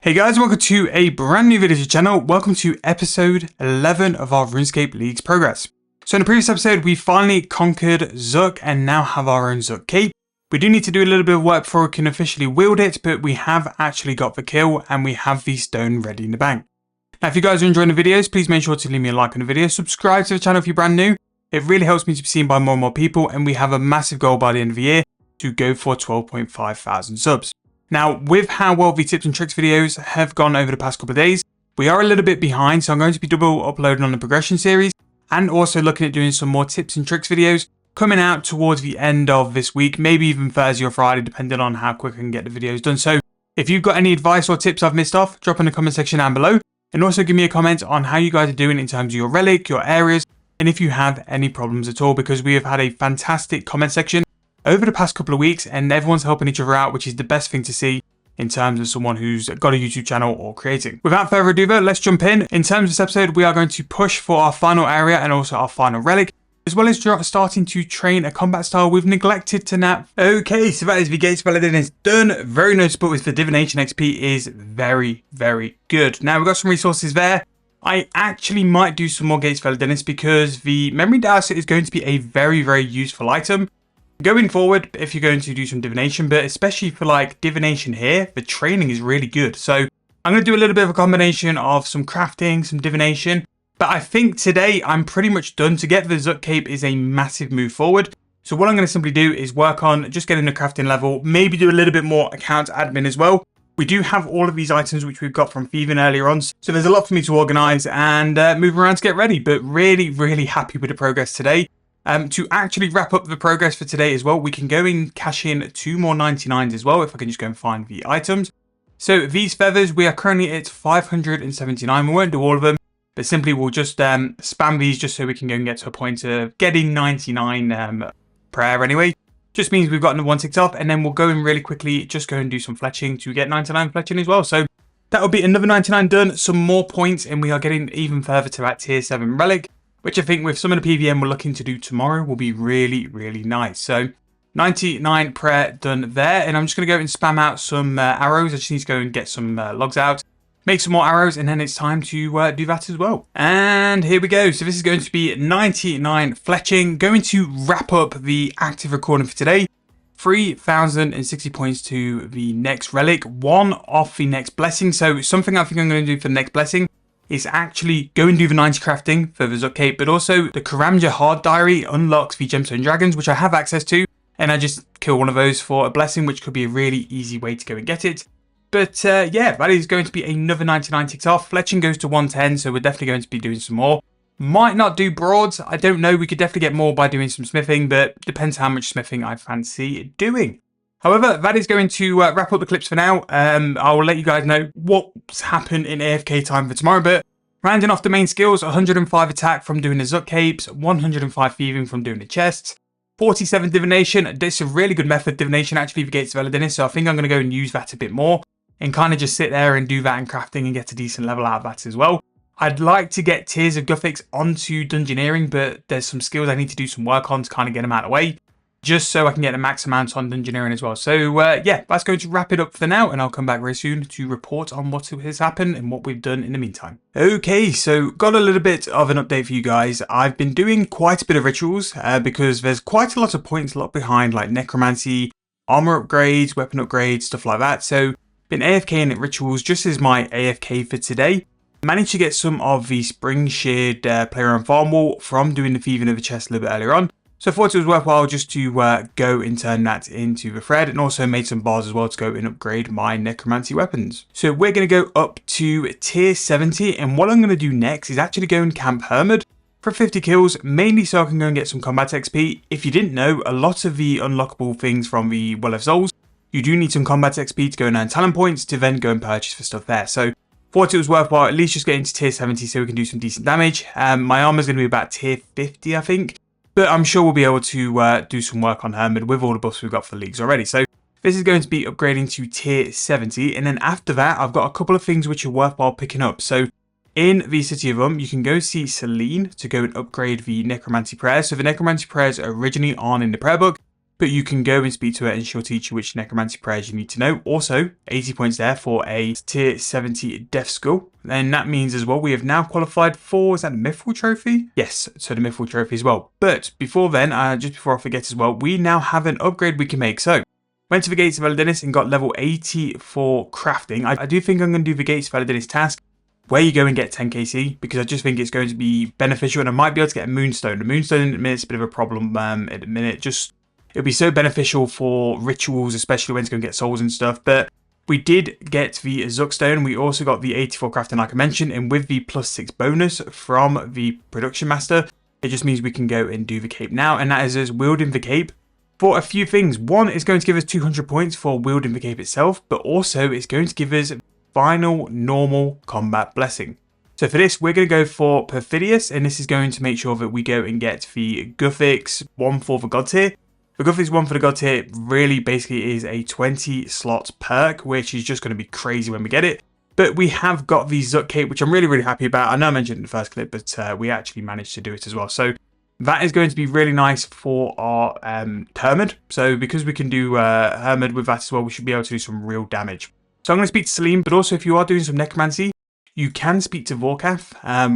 Hey guys, welcome to a brand new video to the channel. Welcome to episode 11 of our Runescape League's progress. So in the previous episode, we finally conquered Zuk and now have our own Zuk cape. We do need to do a little bit of work before we can officially wield it, but we have actually got the kill and we have the stone ready in the bank. Now, if you guys are enjoying the videos, please make sure to leave me a like on the video. Subscribe to the channel if you're brand new. It really helps me to be seen by more and more people, and we have a massive goal by the end of the year to go for 12.5 thousand subs. Now, with how well the tips and tricks videos have gone over the past couple of days, we are a little bit behind, so I'm going to be double uploading on the progression series and also looking at doing some more tips and tricks videos coming out towards the end of this week, maybe even Thursday or Friday, depending on how quick I can get the videos done. So if you've got any advice or tips I've missed off, drop in the comment section down below, and also give me a comment on how you guys are doing in terms of your relic, your areas, and if you have any problems at all, because we have had a fantastic comment section over the past couple of weeks and everyone's helping each other out, which is the best thing to see in terms of someone who's got a YouTube channel or creating. Without further ado though, let's jump in. In terms of this episode, we are going to push for our final area and also our final relic, as well as starting to train a combat style we've neglected to nap. Okay, so that is the Gates Paladin done. Very noticeable with the Divination XP is very, very good. Now we've got some resources there. I actually might do some more Gates Paladin because the Memory Dowser is going to be a very, very useful item going forward if you're going to do some divination, but especially for like divination here, the training is really good. So I'm going to do a little bit of a combination of some crafting, some divination, but I think today I'm pretty much done. To get the Zuk cape is a massive move forward. So what I'm going to simply do is work on just getting the crafting level, maybe do a little bit more account admin as well. We do have all of these items which we've got from thieving earlier on, so there's a lot for me to organize and move around to get ready, but really, really happy with the progress today. To actually wrap up the progress for today as well, we can go and cash in 2 more 99s as well, if I can just go and find the items. So these feathers, we are currently at 579. We won't do all of them, but simply we'll just spam these just so we can go and get to a point of getting 99 prayer anyway. Just means we've gotten one ticked off, and then we'll go in really quickly, just go and do some fletching to get 99 fletching as well. So that will be another 99 done, some more points, and we are getting even further to that tier 7 relic, which I think with some of the PVM we're looking to do tomorrow will be really, really nice. So 99 prayer done there, and I'm just going to go and spam out some arrows. I just need to go and get some logs out, make some more arrows, and then it's time to do that as well. And here we go. So this is going to be 99 fletching, going to wrap up the active recording for today. 3,060 points to the next relic, 1 off the next blessing. So something I think I'm going to do for the next blessing is actually go and do the 90 crafting for the Zuk cape, but also the Karamja Hard Diary unlocks the Gemstone Dragons, which I have access to, and I just kill one of those for a blessing, which could be a really easy way to go and get it. But yeah, that is going to be another 99 ticked off. Fletching goes to 110, so we're definitely going to be doing some more. Might not do broads, I don't know, we could definitely get more by doing some smithing, but depends how much smithing I fancy doing. However, that is going to wrap up the clips for now. I will let you guys know what's happened in AFK time for tomorrow, but rounding off the main skills, 105 attack from doing the Zuk capes, 105 thieving from doing the chests, 47 divination. This is a really good method, divination, actually, for Gates of Eladin, so I think I'm going to go and use that a bit more and kind of just sit there and do that in crafting and get a decent level out of that as well. I'd like to get Tears of Guthix onto Dungeoneering, but there's some skills I need to do some work on to kind of get them out of the way, just so I can get the max amount on Dungeoneering as well. So yeah, that's going to wrap it up for now, and I'll come back very soon to report on what has happened and what we've done in the meantime. Okay, so got a little bit of an update for you guys. I've been doing quite a bit of rituals because there's quite a lot of points locked behind, like Necromancy, armour upgrades, weapon upgrades, stuff like that. So been AFKing at rituals just as my AFK for today. Managed to get some of the spring sheared player on farm wall from doing the thieving of the chest a little bit earlier on. So I thought it was worthwhile just to go and turn that into the thread, and also made some bars as well to go and upgrade my Necromancy weapons. So we're going to go up to tier 70, and what I'm going to do next is actually go and camp Hermod for 50 kills, mainly so I can go and get some combat XP. If you didn't know, a lot of the unlockable things from the Well of Souls, you do need some combat XP to go and earn talent points to then go and purchase for stuff there. So thought it was worthwhile at least just getting to tier 70 so we can do some decent damage. My armor is going to be about tier 50, I think. But I'm sure we'll be able to do some work on Hermod with all the buffs we've got for the leagues already. So this is going to be upgrading to tier 70. And then after that, I've got a couple of things which are worthwhile picking up. So in the City of you can go see Celine to go and upgrade the Necromancy prayers. So the Necromancy prayers are originally on in the prayer book. but you can go and speak to her and she'll teach you which necromancy prayers you need to know. Also, 80 points there for a tier 70 death skull. And that means as well, we have now qualified for, is that the Mithril Trophy? Yes, so the Mithril Trophy as well. But before then, just before I forget as well, we now have an upgrade we can make. So, went to the Gates of Eladinis and got level 80 for crafting. I do think I'm going to do the Gates of Eladinis task, where you go and get 10 KC, because I just think it's going to be beneficial, and I might be able to get a Moonstone. The Moonstone at the minute is a bit of a problem at the minute. It'll be so beneficial for rituals, especially when it's going to get souls and stuff. But we did get the Zuckstone. We also got the 84 crafting, like I mentioned, and with the +6 bonus from the production master, it just means we can go and do the cape now, and that is us wielding the cape for a few things. One, it's going to give us 200 points for wielding the cape itself, but also it's going to give us final normal combat blessing. So for this, we're going to go for Perfidious, and this is going to make sure that we go and get the Guthix 1 for the God tier. The Guthix 1 for the God tier really basically is a 20 slot perk, which is just going to be crazy when we get it. But we have got the Zuck cape, which I'm really, really happy about. I know I mentioned it in the first clip, but we actually managed to do it as well. So that is going to be really nice for our hermod. So because we can do hermod with that as well, we should be able to do some real damage. So I'm going to speak to Celine, but also if you are doing some necromancy, you can speak to Vorkath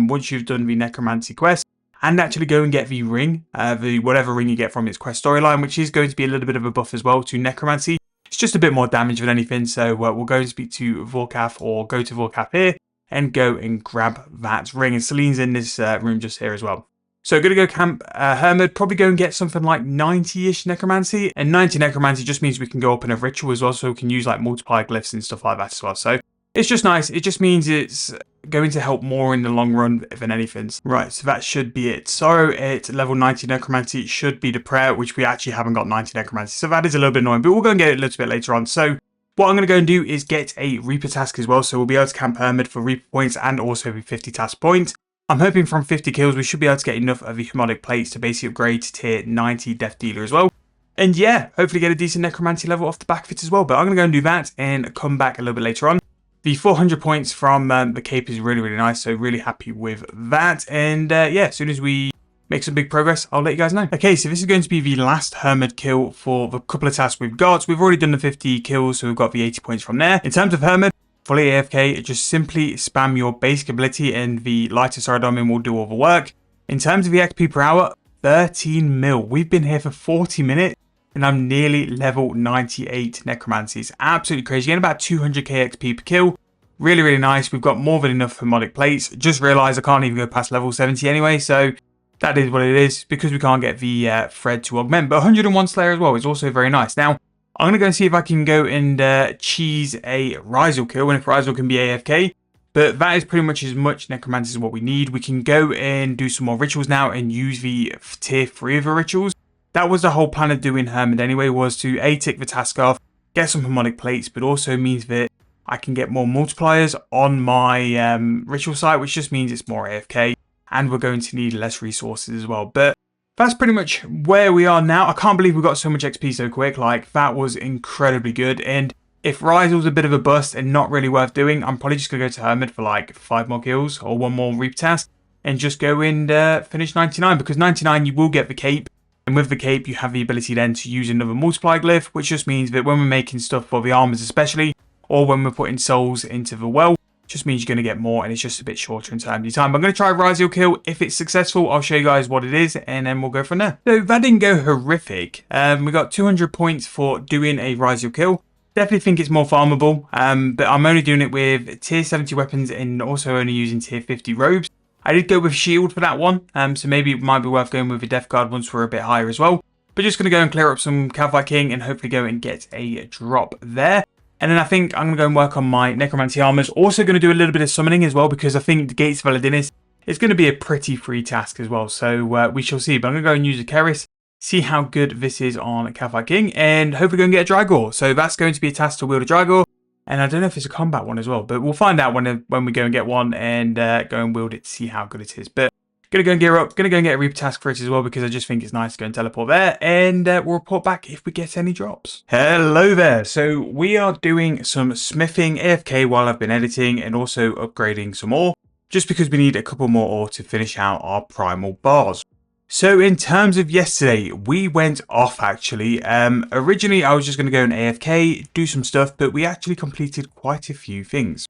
once you've done the necromancy quest, and actually go and get the ring, whatever ring you get from its quest storyline, which is going to be a little bit of a buff as well to necromancy. It's just a bit more damage than anything, so we'll go and speak to Vorkath, or go to Vorkath here, and go and grab that ring. And Celine's in this room just here as well. So going to go camp hermod, probably go and get something like 90-ish necromancy, and 90 necromancy just means we can go up in a ritual as well, so we can use like multiply glyphs and stuff like that as well. So it's just nice. It just means it's going to help more in the long run than anything. Right, so that should be it. So at level 90 necromancy should be the prayer, which we actually haven't got 90 necromancy. So that is a little bit annoying, but we'll go and get it a little bit later on. So what I'm going to go and do is get a Reaper task as well. So we'll be able to camp hermod for Reaper points and also the 50 task points. I'm hoping from 50 kills we should be able to get enough of the hermodic plates to basically upgrade to tier 90 death dealer as well. And yeah, hopefully get a decent necromancy level off the back of it as well. But I'm going to go and do that and come back a little bit later on. The 400 points from the cape is really, really nice. So really happy with that. And yeah, as soon as we make some big progress, I'll let you guys know. Okay, so this is going to be the last hermod kill for the couple of tasks we've got. We've already done the 50 kills, so we've got the 80 points from there. In terms of hermod, fully AFK, just simply spam your basic ability and the lighter Saradomin will do all the work. In terms of the XP per hour, 13 mil. We've been here for 40 minutes and I'm nearly level 98 necromancy. It's absolutely crazy. Getting about 200k XP per kill. Really, really nice. We've got more than enough hermodic plates. Just realised I can't even go past level 70 anyway, so that is what it is because we can't get the thread to augment. But 101 Slayer as well is also very nice. Now, I'm going to go and see if I can go and cheese a Raisal kill, and if Raisal can be AFK. But that is pretty much as much necromancy as what we need. We can go and do some more rituals now and use the tier 3 of the rituals. That was the whole plan of doing hermod anyway, was to tick the task off, get some hermodic plates, but also means that I can get more multipliers on my ritual site, which just means it's more AFK, and we're going to need less resources as well. But that's pretty much where we are now. I can't believe we got so much XP so quick. Like, that was incredibly good. And if Raisal's a bit of a bust and not really worth doing, I'm probably just going to go to hermod for like 5 more kills or 1 more reap task and just go and finish 99, because 99 you will get the cape. And with the cape, you have the ability then to use another multiply glyph, which just means that when we're making stuff for the armors especially, or when we're putting souls into the well, just means you're going to get more, and it's just a bit shorter in terms of time. But I'm going to try Raisal kill. If it's successful, I'll show you guys what it is, and then we'll go from there. So that didn't go horrific. We got 200 points for doing a Raisal kill. Definitely think it's more farmable, but I'm only doing it with tier 70 weapons and also only using tier 50 robes. I did go with shield for that one, so maybe it might be worth going with a death guard once we're a bit higher as well. But just going to go and clear up some Cav King and hopefully go and get a drop there. And then I think I'm going to go and work on my necromancy armors. Also going to do a little bit of summoning as well, because I think the Gates of Eladinis is going to be a pretty free task as well. So we shall see. But I'm going to go and use a Keris, see how good this is on Cav King, and hopefully go and get a Drygor. So that's going to be a task to wield a Drygor. And I don't know if it's a combat one as well, but we'll find out when we go and get one and go and wield it to see how good it is. But gonna go and gear up, gonna go and get a Reaper task for it as well, because I just think it's nice to go and teleport there, and we'll report back if we get any drops. Hello there. So we are doing some smithing AFK while I've been editing, and also upgrading some ore, just because we need a couple more ore to finish out our primal bars. So in terms of yesterday, we went off actually. Originally I was just going to go in AFK, do some stuff, but we actually completed quite a few things.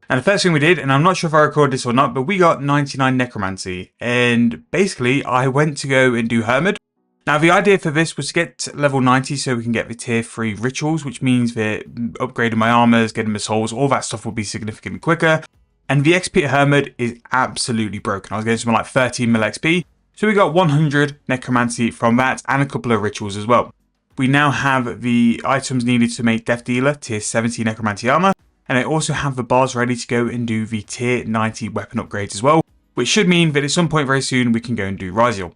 And the first thing we did, and I'm not sure if I recorded this or not, but we got 99 Necromancy. And basically I went to go and do hermod. Now the idea for this was to get to level 90 so we can get the tier 3 rituals, which means that upgrading my armors, getting my souls, all that stuff will be significantly quicker. And the XP at hermod is absolutely broken. I was getting something like 13 mil XP. So we got 100 Necromancy from that and a couple of rituals as well. We now have the items needed to make Death Dealer tier 70 Necromancy armor. And I also have the bars ready to go and do the tier 90 weapon upgrades as well. Which should mean that at some point very soon we can go and do Raisal.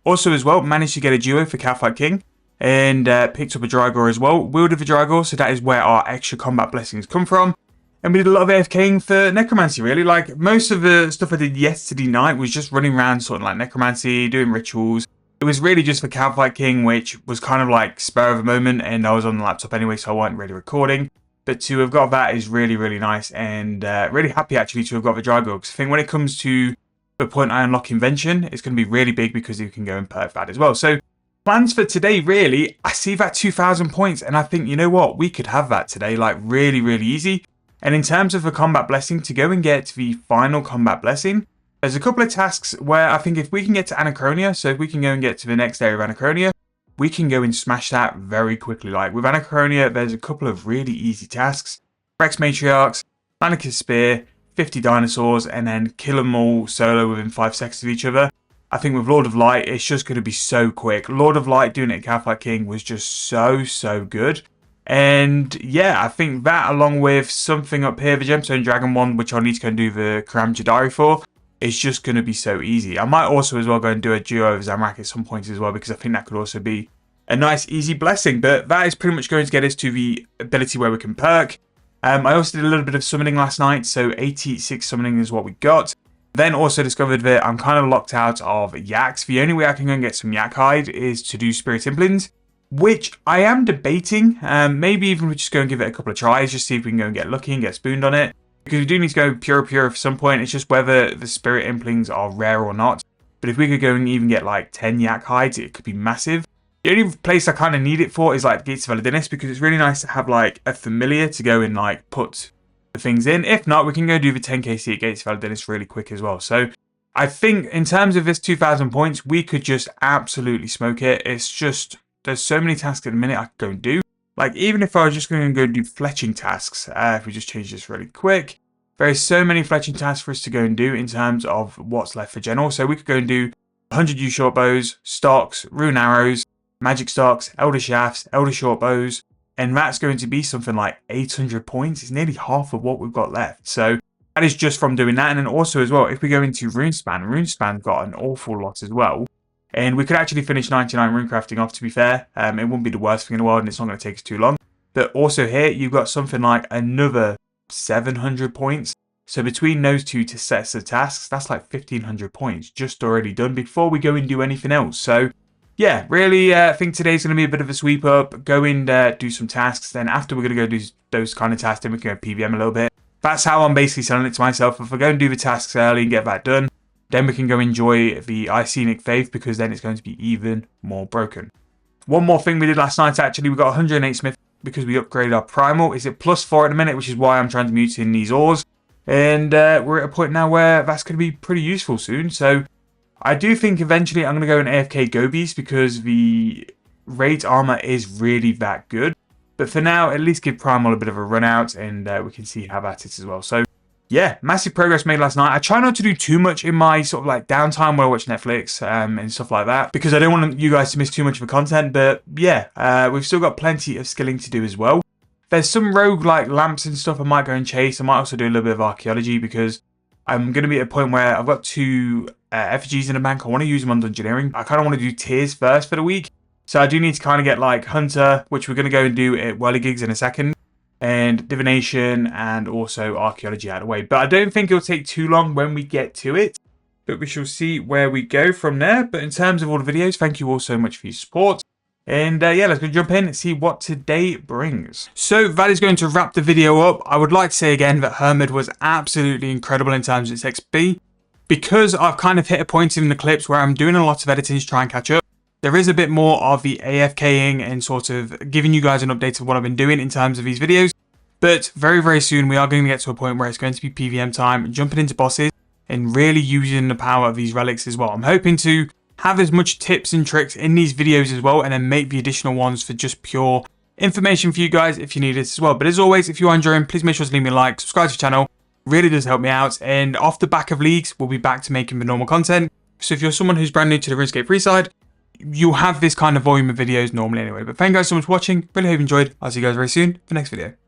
Also as well, managed to get a duo for Catfight King. And picked up a Drygor as well. Wielded the Drygor, so that is where our extra combat blessings come from. And we did a lot of AFKing for Necromancy, really. Like, most of the stuff I did yesterday night was just running around sort of like Necromancy, doing rituals. It was really just for Catfight King, which was kind of like spur of the moment, and I was on the laptop anyway, so I wasn't really recording. But to have got that is really, really nice, and really happy actually to have got the Drygor, because I think when it comes to the point I unlock Invention, it's going to be really big because you can go and perk that as well. So, plans for today, really, I see that 2,000 points, and I think, you know what, we could have that today, like really, really easy. And in terms of the combat blessing, to go and get the final combat blessing, there's a couple of tasks where I think if we can get to Anachronia, so if we can go and get to the next area of Anachronia, we can go and smash that very quickly. Like with Anachronia, there's a couple of really easy tasks. Rex Matriarchs, Manicus Spear, 50 dinosaurs, and then kill them all solo within 5 seconds of each other. I think with Lord of Light, it's just going to be so quick. Lord of Light doing it at Catfight King was just so good. And yeah, I think that along with something up here, the Gemstone Dragon one, which I'll need to go and do the Karam Jadari for, is just going to be so easy. I might also as well go and do a duo of Zamrak at some point as well, because I think that could also be a nice easy blessing. But that is pretty much going to get us to the ability where we can perk. I also did a little bit of summoning last night, so 86 summoning is what we got. Then also discovered that I'm kind of locked out of yaks. The only way I can go and get some yak hide is to do Spirit Implants, which I am debating. Maybe even we just go and give it a couple of tries, just see if we can go and get lucky and get spooned on it. Because we do need to go pure for some point. It's just whether the Spirit Implings are rare or not. But if we could go and even get like 10 yak hides, it could be massive. The only place I kind of need it for is like Gates of Valadinis, because it's really nice to have like a familiar to go and like put the things in. If not, we can go do the 10kc at Gates of Valadinis really quick as well. So I think in terms of this 2,000 points, we could just absolutely smoke it. It's just, there's so many tasks at the minute I could go and do. Like, even if I was just going to go do fletching tasks, if we just change this really quick, there's so many fletching tasks for us to go and do in terms of what's left for general. So we could go and do 100 U short bows, stocks, rune arrows, magic stocks, elder shafts, elder short bows, and that's going to be something like 800 points. It's nearly half of what we've got left. So that is just from doing that. And then also as well, if we go into Runespan's got an awful lot as well. And we could actually finish 99 runecrafting off, to be fair. It wouldn't be the worst thing in the world, and it's not going to take us too long. But also here, you've got something like another 700 points. So between those two sets of tasks, that's like 1,500 points just already done before we go and do anything else. So yeah, really I think today's going to be a bit of a sweep up. Go and do some tasks. Then after we're going to go do those kind of tasks, then we can go PVM a little bit. That's how I'm basically selling it to myself. If I go and do the tasks early and get that done, then we can go enjoy the Icenic Faith, because then it's going to be even more broken. One more thing we did last night, actually, we got 108 Smith because we upgraded our Primal. It's at +4 at the minute, which is why I'm transmuting these ores. And we're at a point now where that's going to be pretty useful soon. So I do think eventually I'm going to go in AFK Gobies, because the rate armor is really that good. But for now, at least give Primal a bit of a run out, and we can see how that is as well. So yeah, massive progress made last night. I try not to do too much in my sort of like downtime when I watch Netflix and stuff like that, because I don't want you guys to miss too much of the content. But yeah, we've still got plenty of skilling to do as well. There's some rogue like lamps and stuff I might go and chase. I might also do a little bit of archaeology, because I'm going to be at a point where I've got 2 effigies in the bank. I want to use them on Dungeoneering. I kind of want to do tiers first for the week. So I do need to kind of get like Hunter, which we're going to go and do at Whirligigs in a second, and Divination, and also Archaeology out of the way. But I don't think it'll take too long when we get to it. But we shall see where we go from there. But in terms of all the videos, thank you all so much for your support. And yeah, let's go jump in and see what today brings. So that is going to wrap the video up. I would like to say again that Hermod was absolutely incredible in terms of its XP. because I've kind of hit a point in the clips where I'm doing a lot of editing to try and catch up, there is a bit more of the AFKing and sort of giving you guys an update of what I've been doing in terms of these videos. But very, very soon we are going to get to a point where it's going to be PvM time, jumping into bosses and really using the power of these relics as well. I'm hoping to have as much tips and tricks in these videos as well, and then make the additional ones for just pure information for you guys if you need it as well. But as always, if you are enjoying, please make sure to leave me a like, subscribe to the channel, really does help me out. And off the back of leagues, we'll be back to making the normal content. So if you're someone who's brand new to the Runescape free side, you'll have this kind of volume of videos normally anyway. But thank you guys so much for watching, really hope you enjoyed. I'll see you guys very soon for the next video.